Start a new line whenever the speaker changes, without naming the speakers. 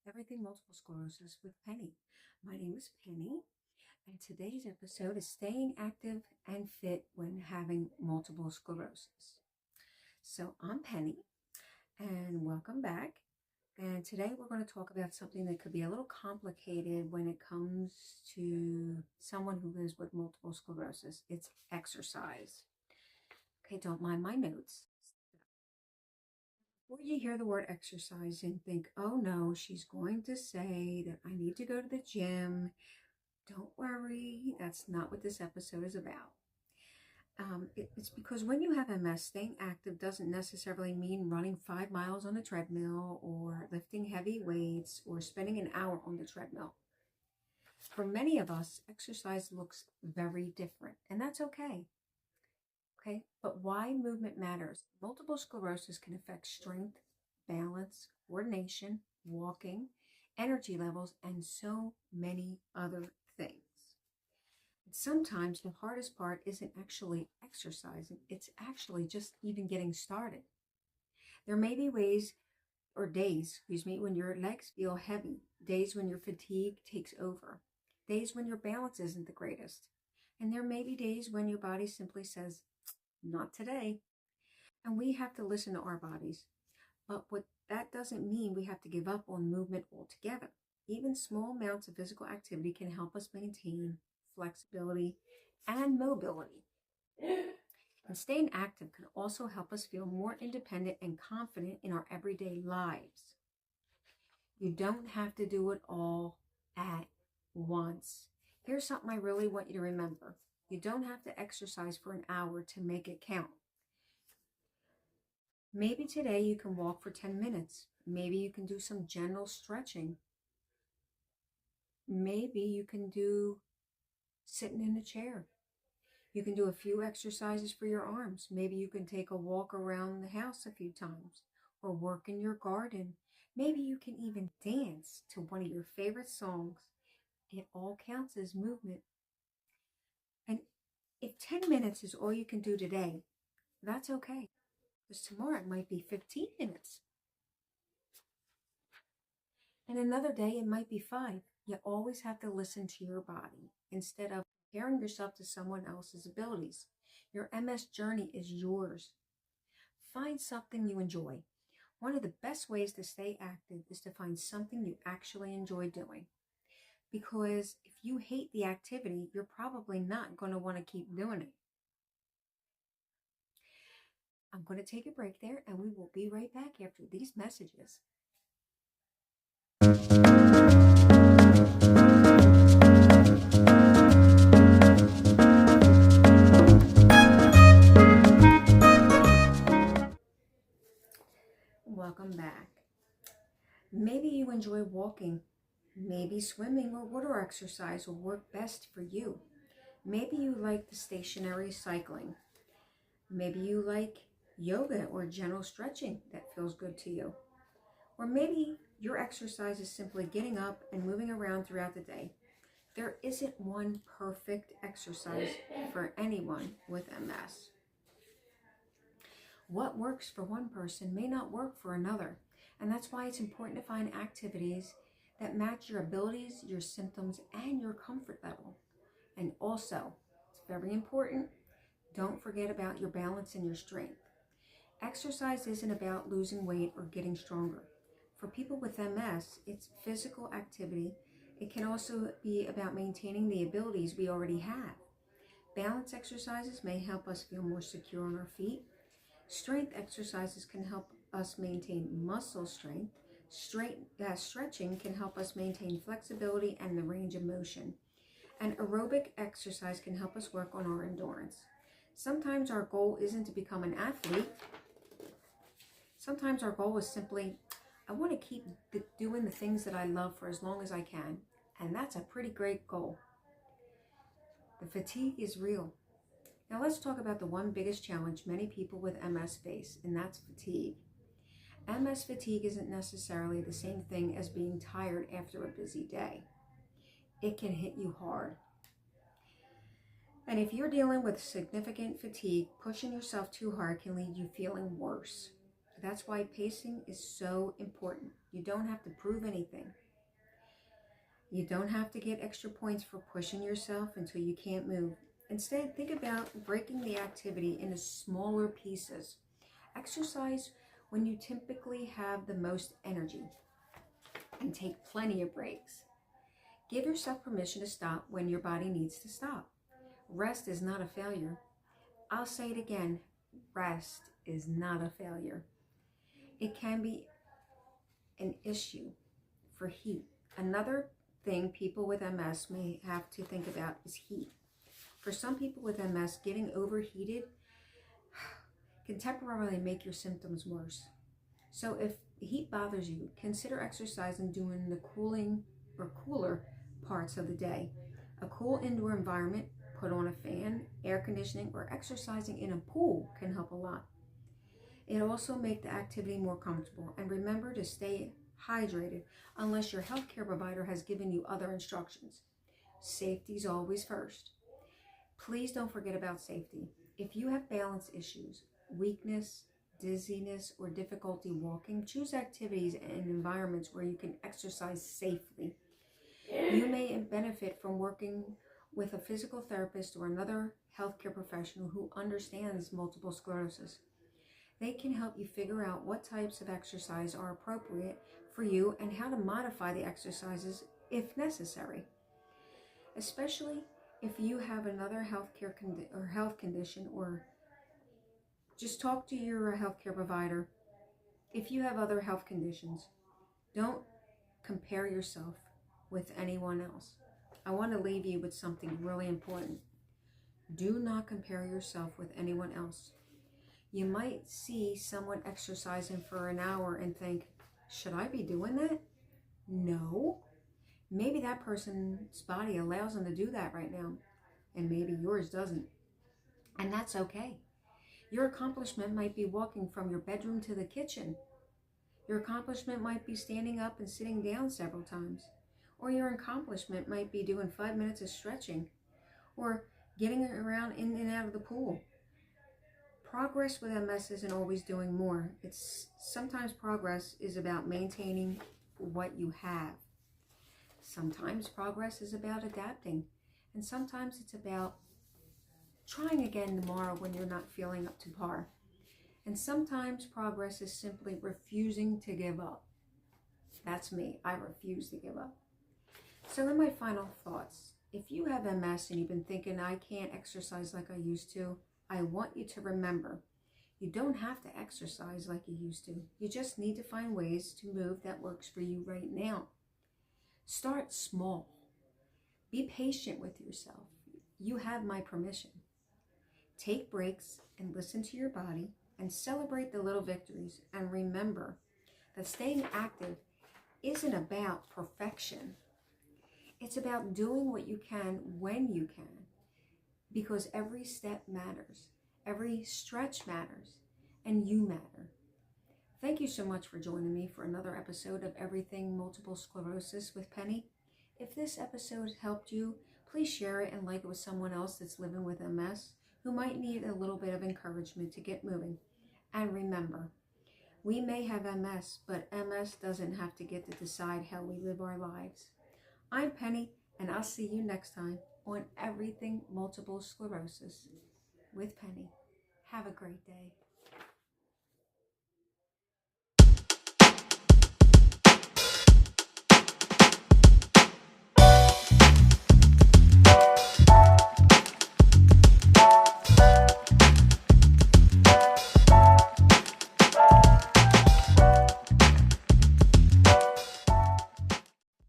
Everything Multiple Sclerosis with Penny. My name is Penny, and today's episode is Staying Active and Fit When Having Multiple Sclerosis. So I'm Penny, and welcome back. And today we're going to talk about something that could be a little complicated when it comes to someone who lives with multiple sclerosis. It's exercise. Okay, don't mind my notes. Before you hear the word exercise and think, oh no, she's going to say that I need to go to the gym. Don't worry, that's not what this episode is about. It's because when you have MS, staying active doesn't necessarily mean running 5 miles on a treadmill or lifting heavy weights or spending an hour on the treadmill. For many of us, exercise looks very different, and that's okay. Okay, but why movement matters. Multiple sclerosis can affect strength, balance, coordination, walking, energy levels, and so many other things. Sometimes the hardest part isn't actually exercising, it's actually just even getting started. There may be days, when your legs feel heavy, days when your fatigue takes over, days when your balance isn't the greatest. And there may be days when your body simply says, not today. And we have to listen to our bodies. But that doesn't mean we have to give up on movement altogether. Even small amounts of physical activity can help us maintain flexibility and mobility. And staying active can also help us feel more independent and confident in our everyday lives. You don't have to do it all at once. Here's something I really want you to remember. You don't have to exercise for an hour to make it count. Maybe today you can walk for 10 minutes. Maybe you can do some gentle stretching. Maybe you can do sitting in a chair. You can do a few exercises for your arms. Maybe you can take a walk around the house a few times or work in your garden. Maybe you can even dance to one of your favorite songs. It all counts as movement. And if 10 minutes is all you can do today, that's okay. Because tomorrow it might be 15 minutes. And another day it might be 5. You always have to listen to your body instead of comparing yourself to someone else's abilities. Your MS journey is yours. Find something you enjoy. One of the best ways to stay active is to find something you actually enjoy doing. Because if you hate the activity, you're probably not going to want to keep doing it. I'm going to take a break there, and we will be right back after these messages. Welcome back. Maybe you enjoy walking. Maybe swimming or water exercise will work best for you. Maybe you like the stationary cycling. Maybe you like yoga or gentle stretching that feels good to you. Or maybe your exercise is simply getting up and moving around throughout the day. There isn't one perfect exercise for anyone with MS. What works for one person may not work for another, and that's why it's important to find activities that match your abilities, your symptoms, and your comfort level. And also, it's very important, don't forget about your balance and your strength. Exercise isn't about losing weight or getting stronger. For people with MS, it's physical activity. It can also be about maintaining the abilities we already have. Balance exercises may help us feel more secure on our feet. Strength exercises can help us maintain muscle strength. Stretching can help us maintain flexibility and the range of motion. And aerobic exercise can help us work on our endurance. Sometimes our goal isn't to become an athlete. Sometimes our goal is simply, I want to keep doing the things that I love for as long as I can. And that's a pretty great goal. The fatigue is real. Now let's talk about the one biggest challenge many people with MS face, and that's fatigue. MS fatigue isn't necessarily the same thing as being tired after a busy day. It can hit you hard. And if you're dealing with significant fatigue, pushing yourself too hard can leave you feeling worse. That's why pacing is so important. You don't have to prove anything. You don't have to get extra points for pushing yourself until you can't move. Instead, think about breaking the activity into smaller pieces. Exercise when you typically have the most energy and take plenty of breaks. Give yourself permission to stop when your body needs to stop. Rest is not a failure. I'll say it again. Rest is not a failure. It can be an issue for heat. Another thing people with MS may have to think about is heat. For some people with MS, getting overheated can temporarily make your symptoms worse. So if heat bothers you, consider exercising during the cooling or cooler parts of the day. A cool indoor environment, put on a fan, air conditioning, or exercising in a pool can help a lot. It'll also make the activity more comfortable. And remember to stay hydrated unless your healthcare provider has given you other instructions. Safety is always first. Please don't forget about safety. If you have balance issues, weakness, dizziness, or difficulty walking, choose activities and environments where you can exercise safely. You may benefit from working with a physical therapist or another healthcare professional who understands multiple sclerosis. They can help you figure out what types of exercise are appropriate for you and how to modify the exercises if necessary. Especially if you have another health condition, or just talk to your healthcare provider. If you have other health conditions, don't compare yourself with anyone else. I want to leave you with something really important. Do not compare yourself with anyone else. You might see someone exercising for an hour and think, should I be doing that? No. Maybe that person's body allows them to do that right now, and maybe yours doesn't. And that's okay. Your accomplishment might be walking from your bedroom to the kitchen. Your accomplishment might be standing up and sitting down several times. Or your accomplishment might be doing 5 minutes of stretching, or getting around in and out of the pool. Progress with MS isn't always doing more. Sometimes progress is about maintaining what you have. Sometimes progress is about adapting. And sometimes it's about trying again tomorrow when you're not feeling up to par. And sometimes progress is simply refusing to give up. That's me. I refuse to give up. So in my final thoughts, if you have MS and you've been thinking, I can't exercise like I used to, I want you to remember, you don't have to exercise like you used to. You just need to find ways to move that works for you right now. Start small. Be patient with yourself. You have my permission. Take breaks and listen to your body and celebrate the little victories. And remember that staying active isn't about perfection. It's about doing what you can when you can, because every step matters, every stretch matters, and you matter. Thank you so much for joining me for another episode of Everything Multiple Sclerosis with Penny. If this episode helped you, please share it and like it with someone else that's living with MS who might need a little bit of encouragement to get moving. And remember, we may have MS, but MS doesn't have to get to decide how we live our lives. I'm Penny, and I'll see you next time on Everything Multiple Sclerosis with Penny. Have a great day.